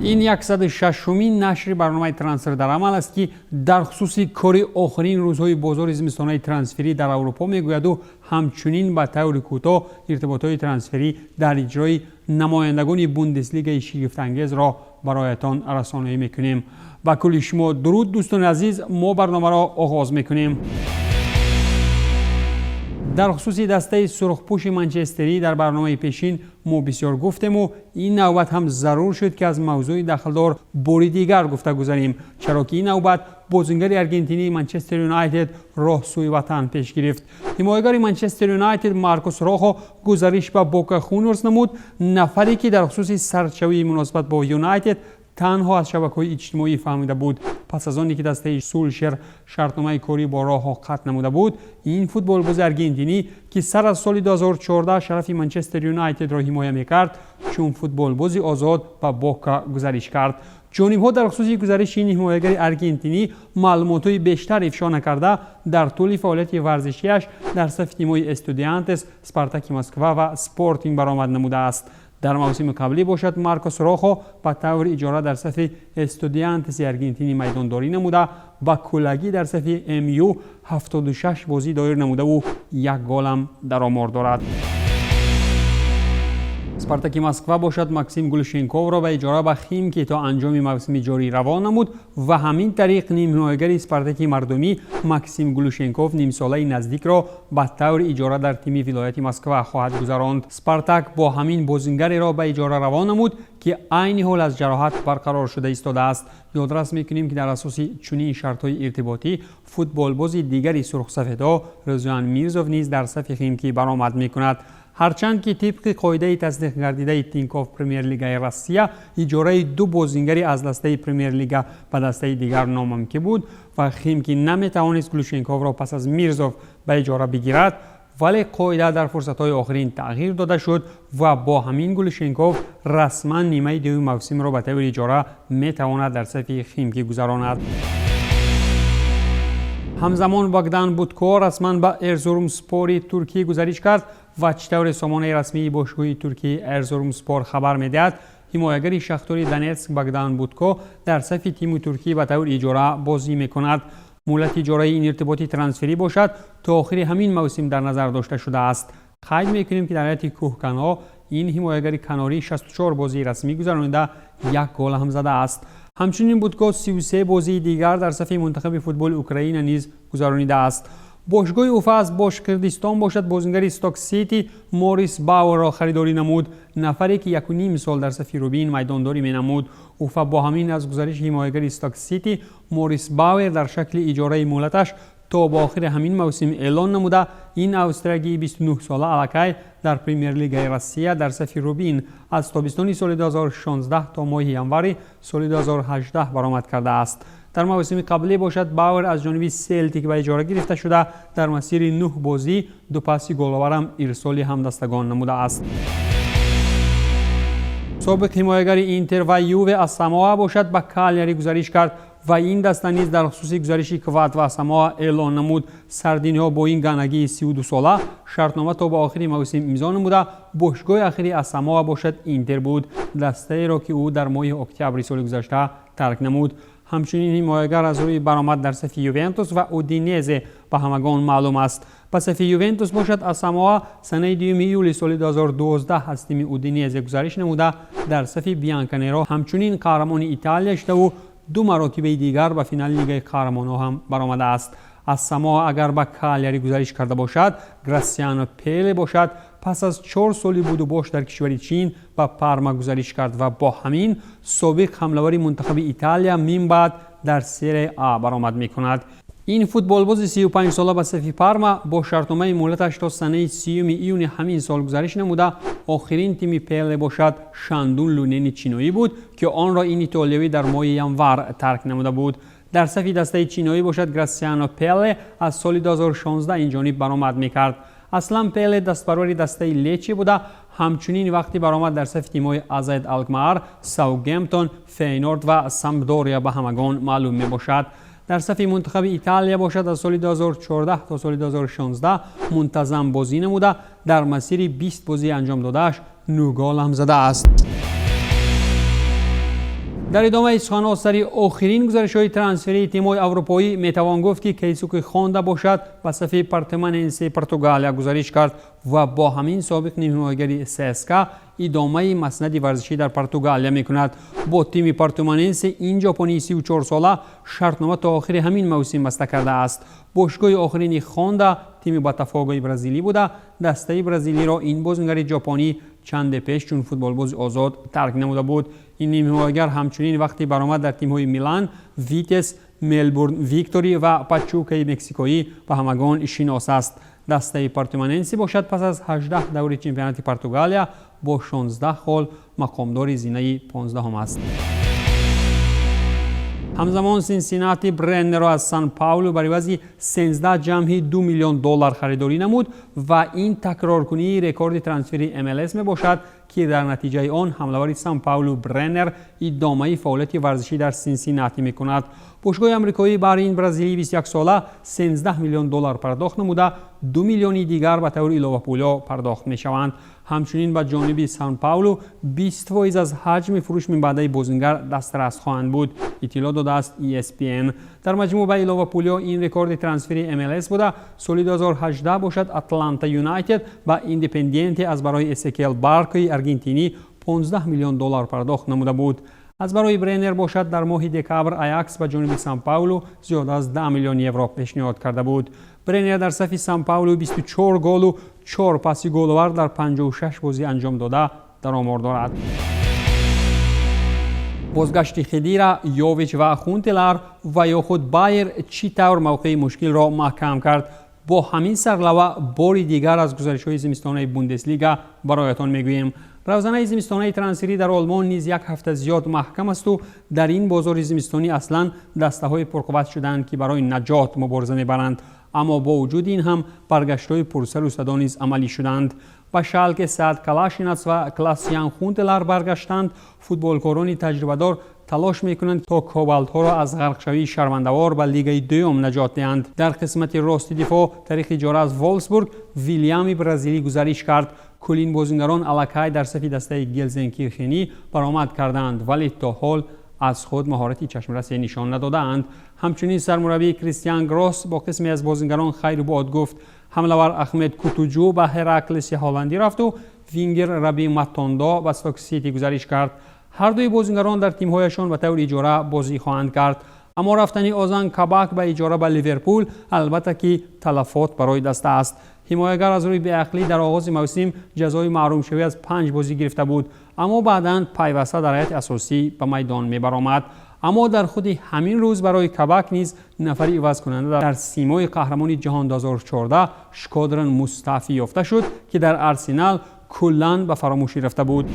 این 106مین نشر برنامه ترانسفر در عمل است که در خصوص کاری آخرین روزهای بازار زمستانه ترانسفری در اروپا میگوید و همچنین به طور کوتاه ارتباطات ترانسفری در اجرای نمایندگان بوندسلیگای شگفت انگیز را برایتان رسانه‌ای میکنیم. با کل شما درود دوستان عزیز، ما برنامه را آغاز میکنیم. در خصوص دسته سرخپوش منچستری در برنامه پیشین ما بسیار گفتیم و این نوبت هم ضرور شد که از موضوع داخلدار باری دیگر گفته گذاریم، چرا که این نوبت بازیگر ارژنتینی منچستر یونایتد راه سوی وطن پیش گرفت. حمایتگر منچستر یونایتد مارکوس راخو گزارش به بوکا خونورز نمود، نفری که در خصوص سرچوی مناسبت با یونایتد تنها از شبکه‌های اجتماعی فهمیده بود. پس از آنی که دسته سولشر شرطنامه کاری با راهو قطع نموده بود، این فوتبالباز ارژنتینی که سر از سال 2014 شرف منچستر یونایتد را حمایت می‌کرد، چون فوتبالبازی آزاد به بوکا گزارش کرد. جانب‌ها در خصوص گزارش این حمایتگر ارژنتینی معلومات بیشتر افشا نکرده، در طول فعالیت ورزشیش در صف تیم‌های استودیانتس، اسپارتاک مسکو و اسپورتینگ برآمد نموده است. در موسم قبلی باشد مارکوس راخو به طور اجاره در صف استودیانتس ارژنتینی میدانداری نموده، با کلگی در صف MU 76 بازی دایر نموده و یک گل هم در آمار دارد. اسپارتاک مسکو باشد ماکسیم گلوشنکوف را به اجاره به خیمکی تا انجام موسم جاری روان نمود و همین طریق نیم حمایتگر اسپارتاک مردمی ماکسیم گلوشنکوف نیم ساله نزدیک را به طور اجاره در تیم ولایت مسکو خواهد گذراند. اسپارتاک با همین بازیگر را به اجاره روان نمود که عین حال از جراحت برقرار شده ایستاده است. یادداشت میکنیم که در اساس چنین شرط‌های ارتباطی فوتبالباز دیگری سرخ سفیدا رضوان میرزوف نیز در صف خیمکی برآمد میکند. هرچند که طبق قاعده تصدیق گردیده تینکوف پرمیر لیگ روسیه اجاره دو بازیگر از دسته پرمیر لیگ به دسته دیگر ناممکن بود و خیمکی نمیتوانست گلوشنکوف را پس از میرزوف به اجاره بگیرد، ولی قاعده در فرصت‌های آخرین تغییر داده شد و با همین گلوشنکوف رسما نیمه دوم موسم را به طور اجاره میتواند در صف خیمکی گذراند. همزمان باگدان بوتکو رسما به ارزرومسپور ترکیه گزارش کرد و چطور سامانه رسمی باشگاه ترکیه ارزرومسپور خبر میدهد حمایتگر شاختار دونتسک باگدان بوتکو در صف تیم ترکیه به طور اجاره بازی میکند. مهلت اجاره این ارتباطی ترانسفری باشد تا آخر همین موسم در نظر داشته شده است. قید میکنیم که در حالت کوهکنها این حمایتگر کناری 64 بازی رسمی گذرانیده، یک گل هم زده است. همچنین بوتکو 33 بازی دیگر در صف منتخب فوتبال اوکراین نیز گذرانیده است. باشگاه اوفا از باشکردستان باشد بازیگر استوک سیتی موریس باور را خریداری نمود، نفری که 1.5 سال در صف روبین میدانداری مینمود. اوفا با همین از گزارش حمایتگر استوک سیتی موریس باور در شکل اجاره مهلتش تا با آخر همین موسم اعلان نموده. این استراگی 29 ساله الکی در پریمیر لیگ روسیه در صف روبین از تابستان سال 2016 تا ماه ینور سال 2018 برآمد کرده است. در موسم قبلی باشد باور از جانب سلتیک به اجاره گرفته شده، در مسیر 9 بازی 2 پاس گل‌آور هم ارسال همدستگان نموده است. سابق حمایتگر اینتر و یووه از ساموآ باشد به کالیاری گزارش کرد و این دسته نیز در خصوص گزارش کوات و ساموآ اعلان نمود. سردینی‌ها با این گانگی 32 ساله شرطنامه تا به آخر موسم امضا نموده. باشگاه آخری از ساموآ باشد اینتر بود، دسته را که او در ماه اکتبر سال گذشته ترک نمود. همچنین حمایتگر از روی برآمد در صف یوونتوس و اودینزه به همگان معلوم است. پس صف یوونتوس باشد از ساموآ سنه 2 یولی سال 2012 از تیم اودینزه گزارش نموده در صف بیانکانرو همچنین قهرمان ایتالیا شده و 2 مراتب دیگر به فینال لیگ قهرمانان هم برآمده است. از ساموآ اگر به کالیاری گزارش کرده باشد گراسیانو پله باشد پس از 4 سالی بود و باش در کشور چین به پارما گزارش کرد و با همین سابق حمله‌ور منتخب ایتالیا من بعد در سری آ برآمد می‌کند. این فوتبالباز 35 ساله به صف پارما با شرطنامه مهلتش تا سنه 30 ایون همین سال گزارش نموده. آخرین تیم پله باشد شاندون لونین چینایی بود که آن را این ایتالیایی در ماه ینور ترک نموده بود. در صف دسته چینایی باشد گراسیانو پله از سال 2016 این جانب برآمد می‌کرد. اصلا پله دستپروری دسته لیچی بوده، همچنین وقتی برآمد در صف تیم‌های آزاد الکمار، ساوثگمپتون، فینورد و سامپدوریا به همگان معلوم میباشد. در صف منتخب ایتالیا باشد از سال 2014 تا سال 2016 منتظم بازی نموده، در مسیر 20 بازی انجام دادهش 9 گل هم زده است. در ادامه سخن سری آخرین گزارش‌های ترانسفری تیم‌های اروپایی میتوان گفت که کیسوک خوانده باشد به صف پارتمننسه پرتغالیا گزارش کرد و با همین سابق نیمه‌نهایی سسکا ادامه مسند ورزشی در پرتغالیا میکند. با تیم پارتمننسه این ژاپنی 34 ساله شرطنامه تا آخر همین موسم بسته کرده است. باشگاه آخرین خوانده تیم باتافوگو برزیلی بوده. دسته برزیلی را این بازیگر ژاپنی چند پیش چون فوتبالباز آزاد ترک نموده بود. این نیمه‌نهاییگر همچنین وقتی برآمد در تیم‌های میلان، ویتس، ملبورن ویکتوری و پاچوکای مکزیکویی به همگان شناس است. دسته پارتمننسی باشد پس از 18 دور چمپیونات پرتغالیا با 16 گل مقامدار زینه 15 است. همزمان سینسیناتی برنر را از سان پائولو برای عوض 13 جمعی 2 میلیون دلار خریداری نمود و این تکرارکنی رکورد ترانسفری MLS می باشد که در نتیجه آن حمله‌ور سان پائولو برنر ادامه فعالیت ورزشی در سینسیناتی می کند. باشگاه آمریکایی برای این برزیلی 21 ساله 13 میلیون دلار پرداخت نموده، 2 میلیونی دیگر به طور اضافه پولی پرداخت می شوند. همچنین به جانب سان پائولو 20% از حجم فروش من بعد بازیگر دسترس خواهند بود. اطلاع داده است ESPN. در مجموع به علاوه پولی این رکورد ترانسفری MLS بوده. سال 2018 باشد اتلانتا یونایتد و ایندیپندینت از برای اسکیل بارکوی ارژانتینی 15 میلیون دلار پرداخت نموده بود. از برای برنر باشد در ماه دکامبر آیاکس به جانب سان پائولو زیاد از 10 میلیون یورو پیشنهاد کرده بود. برنر در صف سان پائولو 24 گل و 4 پاس گل‌آور در 56 بازی انجام داده در آمار دارد. بازگشت خدیرا، یوویچ و خونتلر و یا خود بایر چی طور موقع مشکل را محکم کرد؟ با همین سرلوه باری دیگر از گزارش‌های زمستانه بوندسلیگا برایتان میگوییم. روزانه زمستانه ترانسفری در آلمان نیز یک هفته زیاد محکم است و در این بازار زمستانی اصلا دسته‌های پرقوت شدند که برای نجات مبارزه می‌برند، اما با وجود این هم برگشت‌های پرسر و صدا نیز عملی شدند. و شالکه ساعت کلاشیناц و کلاسیان خونتلر برگشتند. فوتبالکاران تجربه‌دار تلاش می‌کنند تا کوبالت‌ها را از غرقشوی شرمنده‌آور به لیگ دوم نجات دهند. در قسمت راست دفاع تاریخ اجاره از وولفسبورگ ویلیام برزیلی گزارش کرد کلین بازیگران الکی در صف دسته گلزنکیرخنی برآمد کردند ولی تا حال از خود مهارتی چشمرسی نشان ندادند. همچنین سرمربی کریستیان گروس با قسمی از بازیگران خیر و باد گفت. حمله‌ور احمد کوتوجو به هراکلس هلندی رفت و وینگر ربی ماتوندا به استوک سیتی گزارش کرد. هر دوی بازیگران در تیم‌هایشان به طور اجاره بازی خواهند کرد. اما رفتن اوزان کاباک به اجاره به لیورپول البته که تلفات برای دست است. حمایتگر از روی بی‌عقلی در آغاز موسم جزای محروم شوی از 5 بازی گرفته بود، اما بعداً پیوسته در هیئت اساسی به میدان می‌برآمد. اما در خود همین روز برای کاباک نیز نفری عوض کننده در سیمای قهرمانی جهان 2014 شکودرن مصطفی یافته شد که در آرسنال کلاً به فراموشی رفته بود.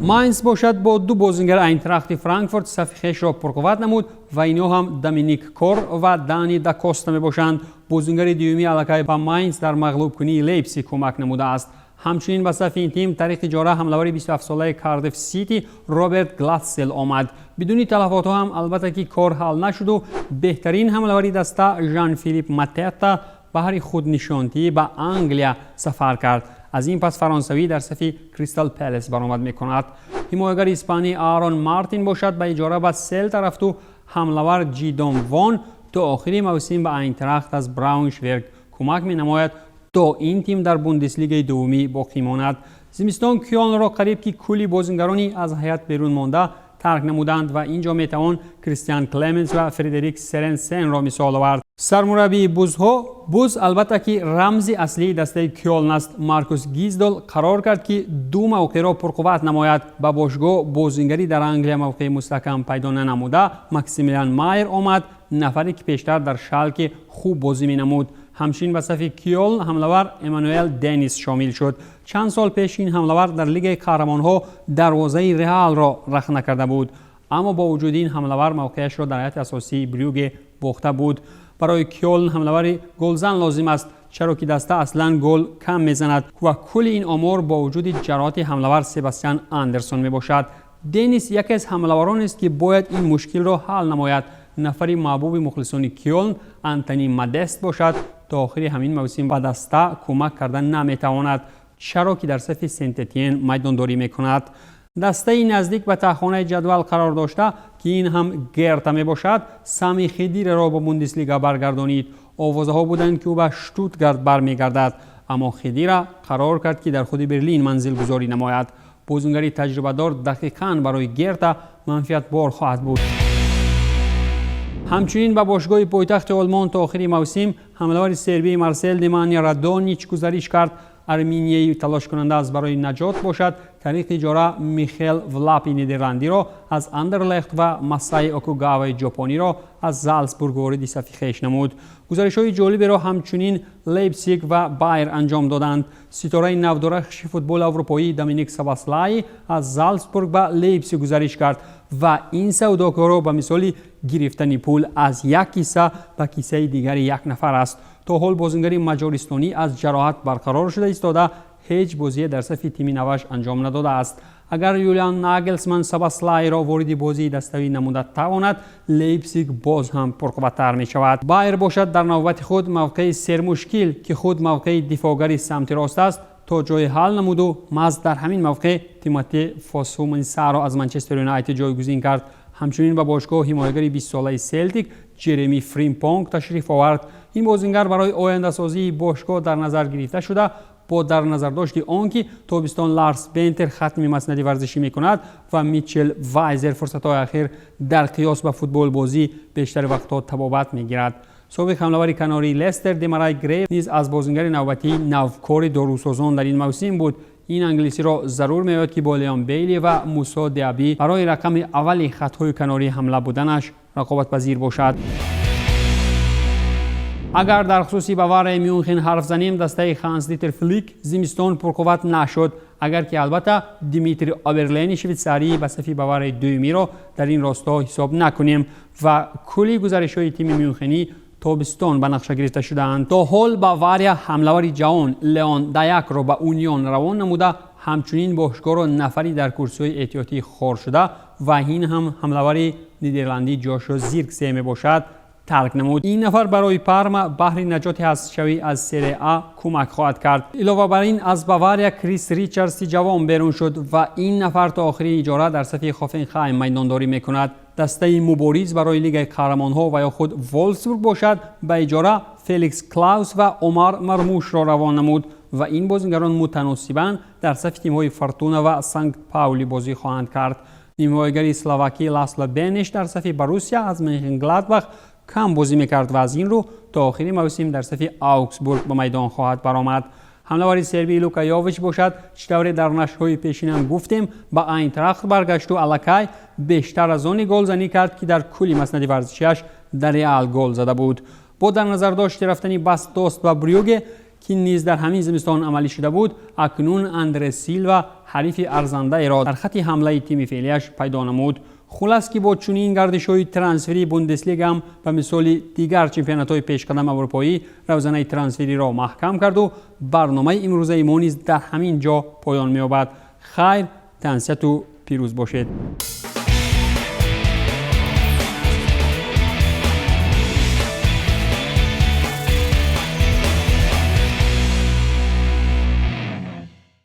ماینز باشد با دو بازیگر اینتراخت فرانکفورت صف خویش را پرقوت نمود و اینها هم دومینیک کور و دانی داکوستا می باشند. بازیگر دیومی الکی به ماینز در مغلوب کنی لیپزیگ کمک نموده است. همچنین به صف این تیم تاریخ اجاره حمله‌ور 27 ساله کاردیف سیتی روبرت گلاتسل آمد. بدون تلفات هم البته که کار حل نشد و بهترین حمله‌وری دسته ژان فیلیپ ماتتا بهر خودنشانتی به انگلیا سفر کرد. از این پس فرانسوی در صف کریستال پالاس برآمد می‌کند. حمایتگر اسپانی آرون مارتین باشد به اجاره به سلتا رفت و حمله‌ور جیدون وان تا آخر موسم به اینتراخت از براونشویگ کمک می‌نماید تا این تیم در بوندسلیگای دومی باقی ماند. زمستان کیون را قریب که کلی بازیگرانی از هیئت بیرون مانده ترک نمودند و اینجا میتوان کریستیان کلمنس و فردریک سرنسن را مثال آورد. سرمربی بوز البته که رمز اصلی دسته کیون است. مارکوس گیزدال قرار کرد که دو موقع را پرقوت نماید. با باشگاه بازیگری در انگلیا موقع مستحکم پیدا ننموده ماکسیمیلیان مایر آمد، نفری که پیشتر در شالکه خوب بازی می نمود. همچنین به صف کیول حمله‌ور امانوئل دنیس شامل شد. چند سال پیش این حمله‌ور در لیگ قهرمان‌ها دروازه رئال را رخنه کرده بود، اما با وجود این حمله‌ور موقعش را در هیئت اساسی بریوگ باخته بود. برای کیول حمله‌ور گلزن لازم است، چرا که دسته اصلا گل کم میزند و کل این امور با وجود جرأت حمله‌ور سباستیان اندرسون میباشد. دنیس یکی از حمله‌وران است که باید این مشکل را حل نماید. نفری محبوب مخلصان کیولن انتونی مادست باشد تا آخر همین موسم به دسته کمک کردن نمیتواند، چرا که در صف سنت اتین میدانداری میکند. دسته نزدیک به تخانه جدول قرار داشته که این هم گرتا می باشد سامی خدیرا را به بوندسلیگا برگردانید. آوازها بودند که او به شتوتگارت برمیگردد، اما خدیرا قرار کرد که در خود برلین منزل گذاری نماید. بازیگری تجربه دار دقیقاً برای گرتا منفعت بار خواهد بود. همچنین به باشگاه پایتخت آلمان تا آخر موسم حمله‌آور سربی مارسل دیمانیا رادونیچ گزارش کرد ارمینیایی تلاش کننده است برای نجات باشد طریق اجاره میخیل ولاپی نیدرلندی را از اندرلخت و ماسای اوکوگاوا ژاپنی را از زالزبورگ وارد صف خویش نمود. گزارش‌های جالبی را همچنین لیپزیگ و بایر انجام دادند. ستاره نودرخش فوتبال اروپایی دومینیک ساباسلای از زالزبورگ به لیپزیگ گزارش کرد و این سوداکار به مثال گرفتن پول از یک کیسه به کیسه دیگر یک نفر است. تا حال بازیگر مجارستانی از جراحت برقرار شده ایستاده هیچ بازی در صف تیم نوش انجام نداده است. اگر یولیان ناگلسمن ساباسلای را وارد بازی دستوی نموده تواند، لیپزیگ باز هم پرقوت‌تر می شود. بایر باشد در نوبت خود موقع سرمشکل که خود موقع دفاعگری سمت راست است تا جای حل نمود و ماز در همین موقع تیموتی فاسومنسا را از منچستر یونایتد جایگزین کرد. همچنین به باشگاه حمایتگر 20 ساله سلتیک جرمی فریمپونگ تشریف آورد. این بازیگر برای آینده سازی باشگاه در نظر گرفته شده با در نظر داشت آنکه تابستان لارس بنتر ختم مسندی ورزشی میکند و میچل وایزر فرصت‌های اخیر در قیاس به فوتبال بازی بیشتر وقتها تبابت میگیرد. سابق حمله‌آور کناری لستر دیمارای گری نیز از بازیگر نوبتی نوکار داروسازان در این موسم بود. این انگلیسی را ضرور می‌آید که با لیام بیلی و موسی دیابی برای رقم اول خط‌های کناری حمله بودنش رقابت پذیر باشد. اگر در خصوص باور میونخن حرف زنیم، دسته هانس دیتر فلیک زمستان پرقوت نشد، اگر که البته دیمیتری آبرلین شویتزاری به صف باور دومی را در این راستا حساب نکنیم و کلی گزارش‌های تیم میونخنی تابستان به نقشه گرفته شدند. تا حال باواریا حمله‌آور جوان لیون دایک را به اونیون روان نموده، همچنین باشگاه را نفری در کورس‌های احتیاطی خار شده و این هم حمله‌آور نیدرلندی جاشوا زیرکزی می باشد ترک نمود. این نفر برای پارما بهر نجات حذفشوی از سری آ کمک خواهد کرد. علاوه بر این از باواریا کریس ریچاردز جوان بیرون شد و این نفر تا آخری اجاره در صف هافنهایم میدانداری میکند. دسته مبارز برای لیگ قهرمان‌ها و یا خود وولفسبورگ باشد به اجاره فلیکس کلاوس و عمر مرموش را روان نمود و این بازیگران متناسباً در صف تیم‌های فورتونا و سنت پاولی بازی خواهند کرد. نیمه‌بازیگر اسلواکی لاسلا بنش در صف بروسیا از منچنگلادباخ کم بازی میکرد و از این رو تا آخری موسم در صف آوکسبورگ به میدان خواهد برآمد. حمله‌آور سربی لوکا یوویچ باشد چطور در نشرهای پیشین گفتیم به اینتراخت برگشت و الکی بیشتر از آن گل زنی کرد که در کلی مسند ورزشیش در رئال گل زده بود. با در نظر داشت رفتنی بس دوست و بریوگه که نیز در همین زمستان عملی شده بود، اکنون اندره سیلوا حریف ارزنده را در خط حمله تیم فعلیش پیدا نمود. خلاص که با چنین گردش‌های ترانسفری بوندسلیگا هم به مثال دیگر چمپیونات‌های پیشقدم اروپایی روزانه ترانسفری را محکم کرد و برنامه امروزه ما نیز در همین جا پایان می‌یابد. خیر، تنصیت و پیروز باشید.